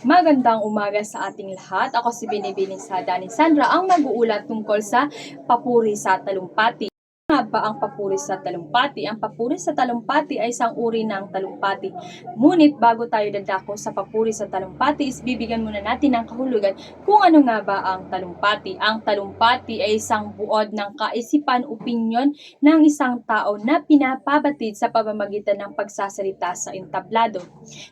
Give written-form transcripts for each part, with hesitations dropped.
Magandang umaga sa ating lahat. Ako si Binibining Sada ni Sandra, ang mag-uulat tungkol sa papuri sa talumpati. Ano nga ba ang papuri sa talumpati? Ang papuri sa talumpati ay isang uri ng talumpati. Ngunit bago tayo dadako sa papuri sa talumpati, is bibigyan muna natin ng kahulugan kung ano nga ba ang talumpati. Ang talumpati ay isang buod ng kaisipan, opinyon ng isang tao na pinapabatid sa pamamagitan ng pagsasalita sa entablado.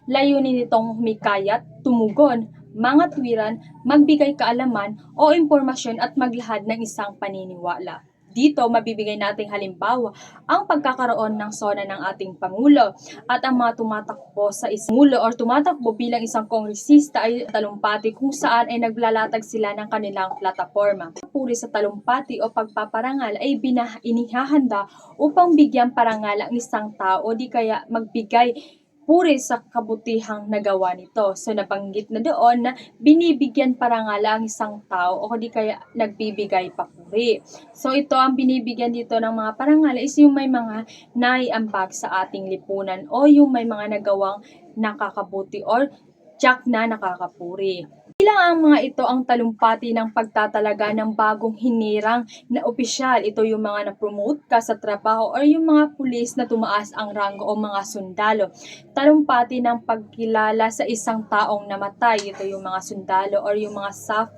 Layunin nitong humikayat, tumugon, mga tuwiran, magbigay kaalaman o impormasyon at maglahad ng isang paniniwala. Dito, mabibigay nating halimbawa ang pagkakaroon ng sona ng ating Pangulo at ang mga tumatakbo sa isang Pangulo or tumatakbo bilang isang kongresista ay talumpati kung saan ay naglalatag sila ng kanilang plataforma. Puri sa talumpati o pagpaparangal ay inihahanda upang bigyan parangal ang isang tao o di kaya magbigay puri sa kabutihang nagawa nito. So nabanggit na doon na binibigyan parangal ang isang tao o di kaya nagbibigay papuri. So ito ang binibigyan dito ng mga parangal is yung may mga naiambag sa ating lipunan o yung may mga nagawang nakakabuti or tiyak na nakakapuri. Bilang ang mga ito ang talumpati ng pagtatalaga ng bagong hinirang na opisyal. Ito yung mga na-promote ka sa trabaho or yung mga pulis na tumaas ang ranggo o mga sundalo. Talumpati ng pagkilala sa isang taong namatay. Ito yung mga sundalo or yung mga staff.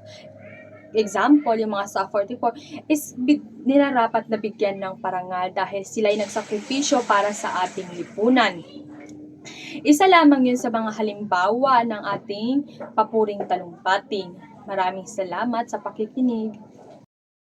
Example, yung mga SAF 44 is nilarapat na bigyan ng parangal dahil sila'y nagsakripisyo para sa ating lipunan. Isa lamang yun sa mga halimbawa ng ating papuring talumpati. Maraming salamat sa pakikinig.